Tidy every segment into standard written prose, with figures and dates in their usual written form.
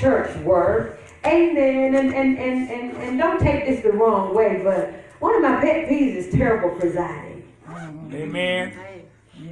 church work. Amen. And don't take this the wrong way, but one of my pet peeves is terrible presiding. Amen.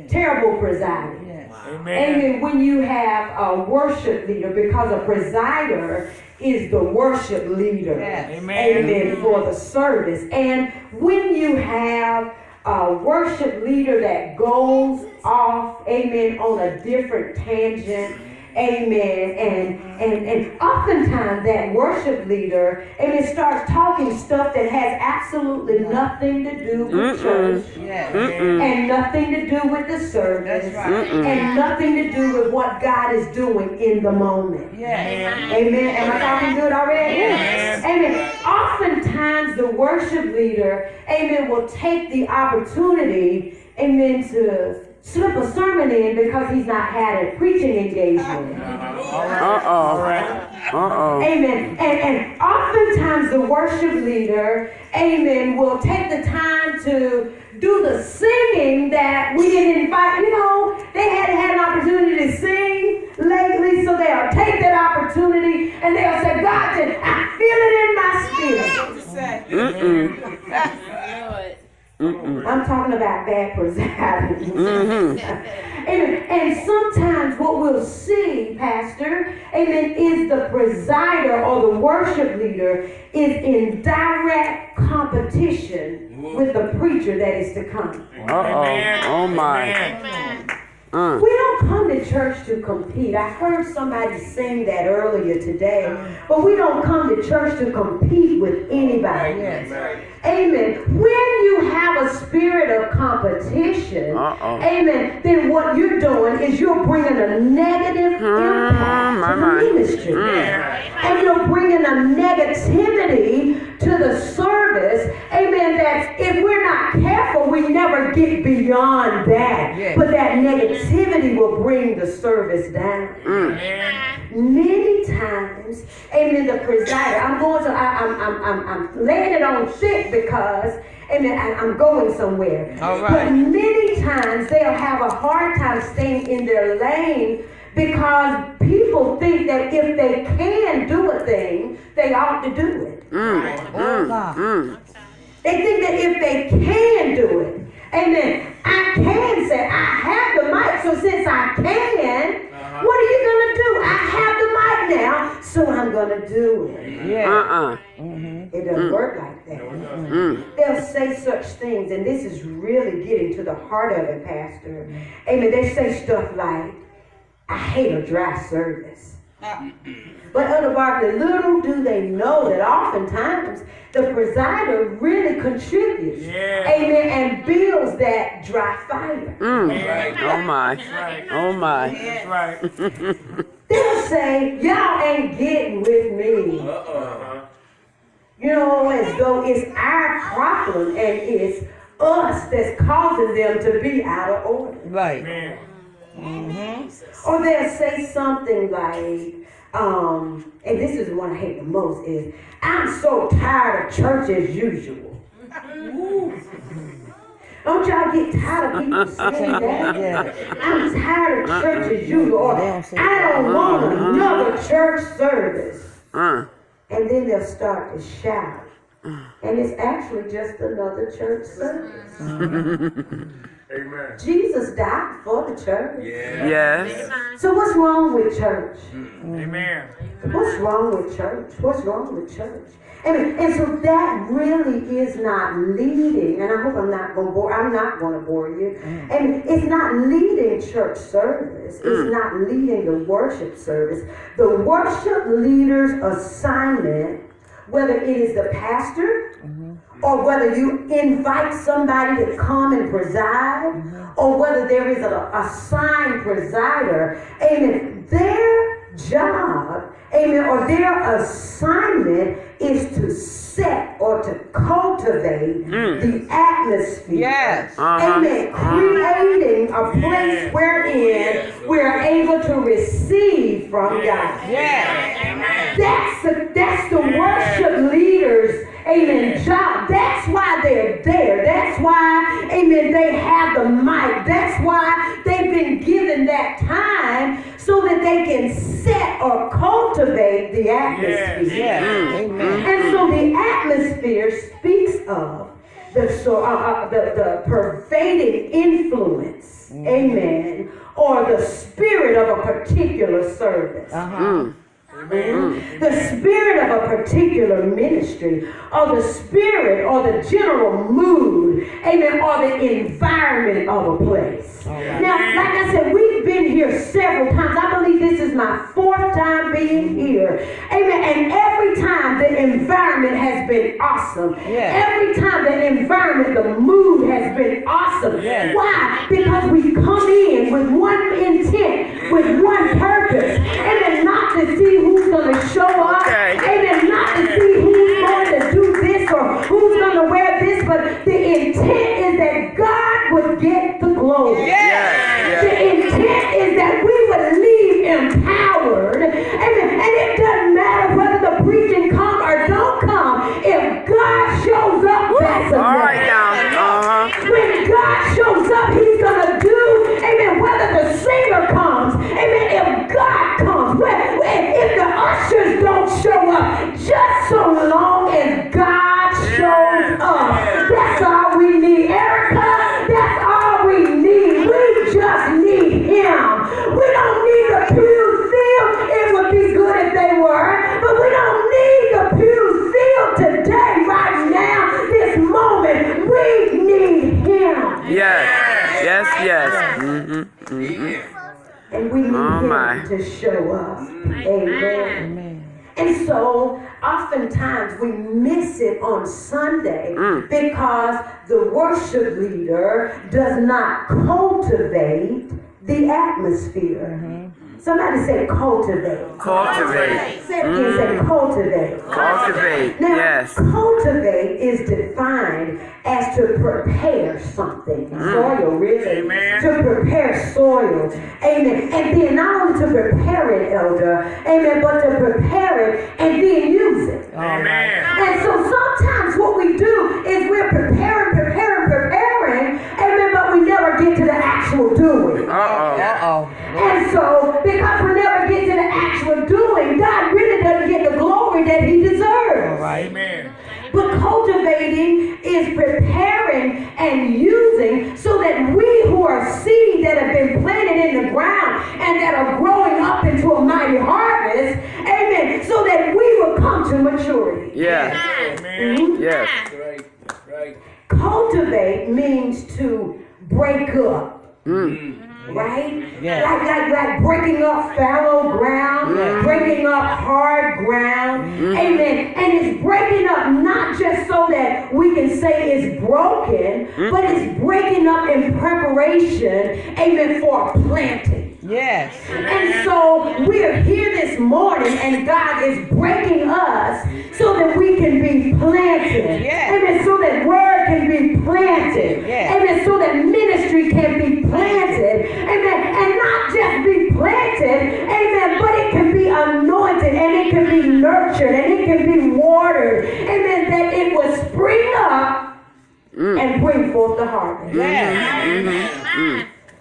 Terrible presiding. Yes. Amen. Amen. When you have a worship leader, because a presider is the worship leader. Yes. Amen. Amen. For the service. And when you have a worship leader that goes off, amen, on a different tangent, amen, and oftentimes that worship leader, amen, starts talking stuff that has absolutely nothing to do with church, and nothing to do with the service, and nothing to do with what God is doing in the moment. Amen. Am I talking good already? Yes. Amen. Oftentimes the worship leader, amen, will take the opportunity, amen, to slip a sermon in because he's not had a preaching engagement. Amen. And oftentimes the worship leader, amen, will take the time to do the singing that we didn't invite. You know, they hadn't had an opportunity to sing lately, so they'll take that opportunity and they'll say, God, I feel it in my spirit. I'm talking about bad presiding. And sometimes what we'll see, Pastor, amen, is the presider or the worship leader is in direct competition with the preacher that is to come. Oh my. We don't come to church to compete. I heard somebody sing that earlier today. But we don't come to church to compete with anybody. Amen. When you have a spirit of competition, amen, then what you're doing is you're bringing a negative impact to the ministry. And you're bringing a negativity to the service, amen, that if we're not careful, we never get beyond that. But that negativity will bring the service down. Many times, amen, the presider, I'm laying it on thick because, amen, I'm going somewhere. But many times they'll have a hard time staying in their lane because people think that if they can do a thing, they ought to do it. They think that if they can do it, amen, I can say, I have the mic, so since I can, what are you going to do? I have the mic now, so I'm going to do it. It doesn't work like that. They'll say such things, and this is really getting to the heart of it, Pastor. Amen. They say stuff like, I hate a dry service. But Elder Barkley, little do they know that oftentimes the presider really contributes, amen, and builds that dry fire. Oh my. Oh my. That's right. They'll say, y'all ain't getting with me. You know, as though it's our problem and it's us that's causing them to be out of order. Or they'll say something like, and this is the one I hate the most, is, I'm so tired of church as usual. Don't y'all get tired of people saying that? I'm tired of church as usual. Or, I don't want another church service. And then they'll start to shout. And it's actually just another church service. Amen. Jesus died for the church. Yes. So what's wrong with church? Amen. What's wrong with church? What's wrong with church? And so that really is not leading, and I hope I'm not going to bore you. And it's not leading church service. It's not leading the worship service. The worship leader's assignment, whether it is the pastor, or whether you invite somebody to come and preside, or whether there is an assigned presider, amen, their job, amen, or their assignment is to set or to cultivate the atmosphere. Amen. Creating a place wherein we're able to receive from God. That's the worship leaders, amen, job. That's why they're there. That's why, amen, they have the mic. That's why they've been given that time so so that they can set or cultivate the atmosphere. Yes. Amen. And so the atmosphere speaks of the pervading influence, amen, or the spirit of a particular service. The spirit of a particular ministry, or the spirit or the general mood, amen, or the environment of a place. Now, like I said, we've been here several times. I believe this is my 4th time being here. Amen. And every time the environment has been awesome. Every time the environment, the mood has been awesome. Why? Because we come in with one intent, with one purpose. Amen. Not to see who's going to show up. Amen. Not to see who's going to do this or who's going to wear this, but the intent is that God would get the glory. The intent is that we would leave empowered. Amen. And it doesn't matter whether the preaching come or don't come. If God shows up, that's enough. When God shows up, he's going to do, amen, whether the singer comes, amen, if God comes, if the ushers don't show up, just so long as God shows up. That's all we need. Erica, that's all we need. We just need him. We don't need the pews filled. It would be good if they were, but we don't need the pews filled today, right now, this moment. We need him. And we need him to show up. Amen. And so, oftentimes we miss it on Sunday because the worship leader does not cultivate the atmosphere. Somebody say cultivate. Cultivate. Say it again, say cultivate. Cultivate. Now, cultivate is defined as to prepare something. Soil, really. Amen. To prepare soil. Amen. And then not only to prepare it, elder, amen, but to prepare it and then use it. Amen. And so sometimes what we do is we're preparing, amen, but we never get to the actual doing. And so, because we never get to the actual doing, God really doesn't get the glory that he deserves. Amen. But cultivating is preparing and using so that we who are seed that have been planted in the ground and that are growing up into a mighty harvest, amen, so that we will come to maturity. Right. Cultivate means to break up. Right? Like breaking up fallow ground, breaking up hard ground. Amen. And it's breaking up not just so that we can say it's broken, but it's breaking up in preparation, amen, for planting. And so we're here this morning and God is breaking us so that we can be planted. Amen. So that word can be planted. Amen. So that ministry can be planted. Amen. And not just be planted. Amen. But it can be anointed and it can be nurtured and it can be watered. Amen. That it will spring up and bring forth the harvest.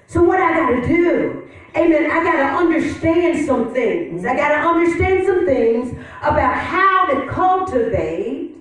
So what I got to do, amen, I got to understand some things. I got to understand some things about how to cultivate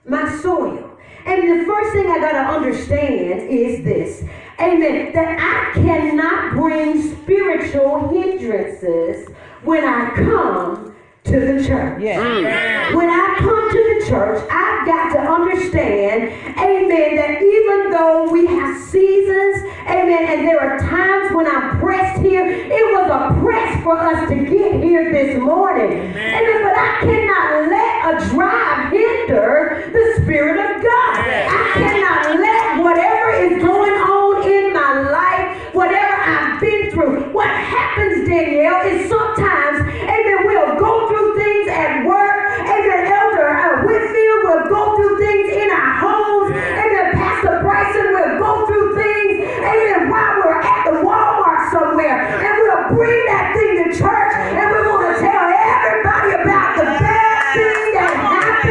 my soil. And the first thing I got to understand is this, amen, that I cannot bring spiritual hindrances when I come to the church. When I come to the church, I've got to understand, amen, that even though we have seasons, amen, and there are times when I'm pressed here, it was a press for us to get here this morning. Amen, but I cannot let a drive hinder the Spirit of God. I cannot let whatever is going on in my life, whatever I've been through. What happens, Danielle, is sometimes, amen, we'll go through things at work. Amen, Elder Whitfield will go through things in our homes. Amen, Pastor Bryson will go through things. Amen, while we're at the Walmart somewhere. And we'll bring that thing to church. And we're going to tell everybody about the bad thing that happened.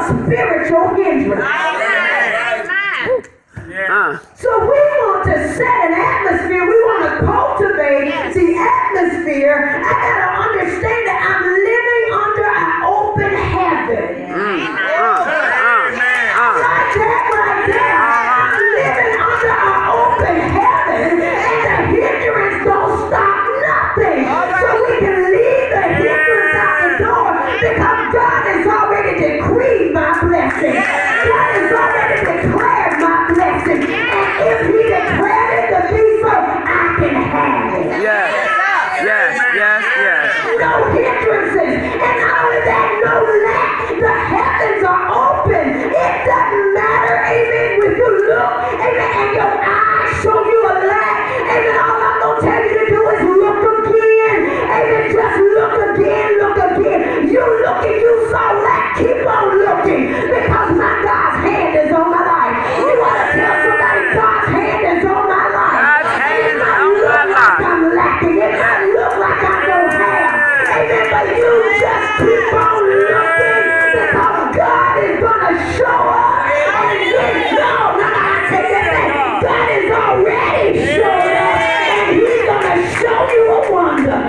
spiritual hindrance. So we want to set an atmosphere. We want to cultivate the atmosphere. I got to understand that I'm living under an open heaven. Like that. I'm living under an open heaven. And the hindrance don't stop nothing. So we can leave the hindrance out the door because God has already decreed my blessing. God has already declared my blessing. And if he declared it to be so, I can have it. Yes. No hindrances. And not only that, no lack. The heavens are open. It doesn't matter, amen, when you look, amen, and your eyes show you a lack. Amen, all I'm going to tell you to do is look again. Amen, just look again. You look and you saw lack. Keep on looking because my God's hand is on my life. You want to tell somebody God's hand is on my life. God's hand is on my Like life. I'm lacking. It might look like I don't have. Amen, but you just keep on looking because God is going to show up. And you know, I tell you that God is already showing up. And he's going to show you a wonder.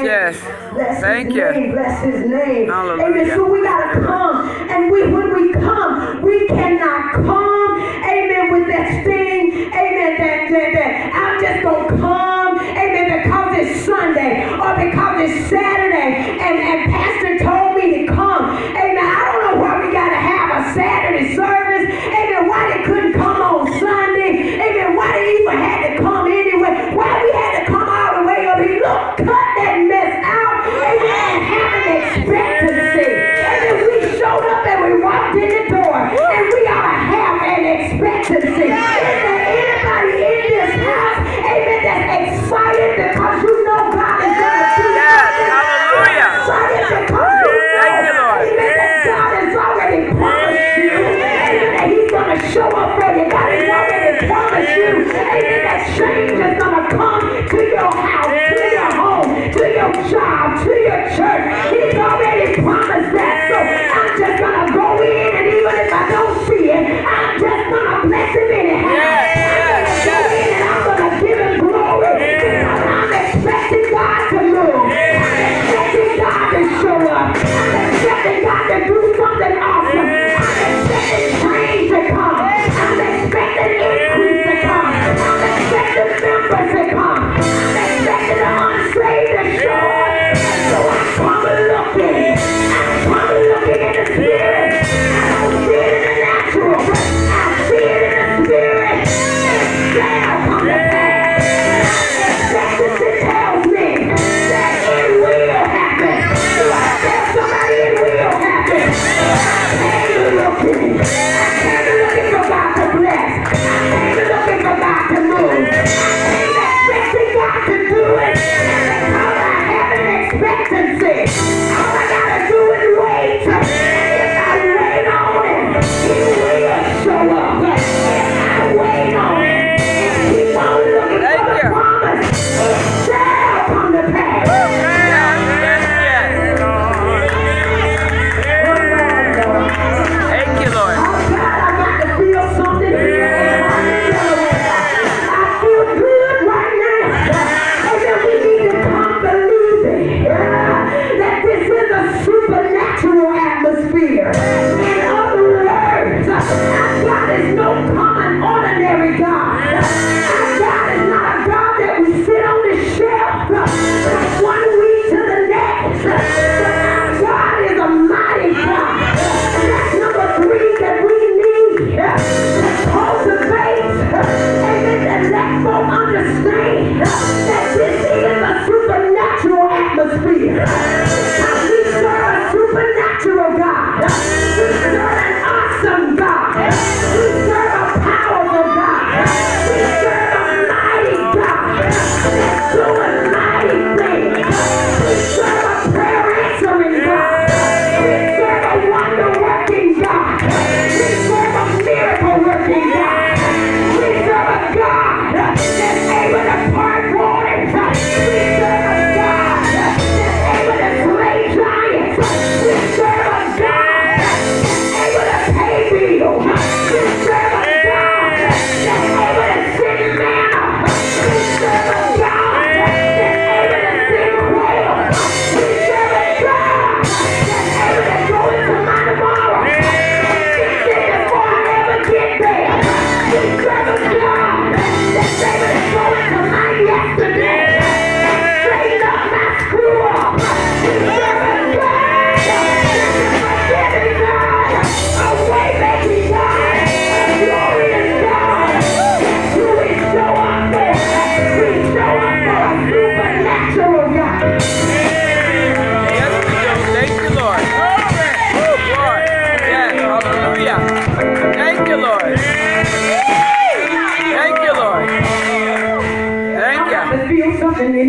Yes. Bless Thank his you. name, bless his name. Hallelujah. Amen. So we gotta come, and when we come, we cannot come, amen, with that thing, amen, that I'm just gonna come, amen, because it's Sunday or because it's Saturday, and Pastor told me to come. Amen. I don't know why we gotta have a Saturday service. Amen. Why they couldn't come on Sunday? Amen. Why they even had to come anyway? Why we had to come all the way up here? Look, cut that mess out. Amen. And have an expectancy. Amen. We showed up and we walked in the door, and we ought to have an expectancy. Is there anybody in this house, amen, that's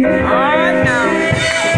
Oh, no.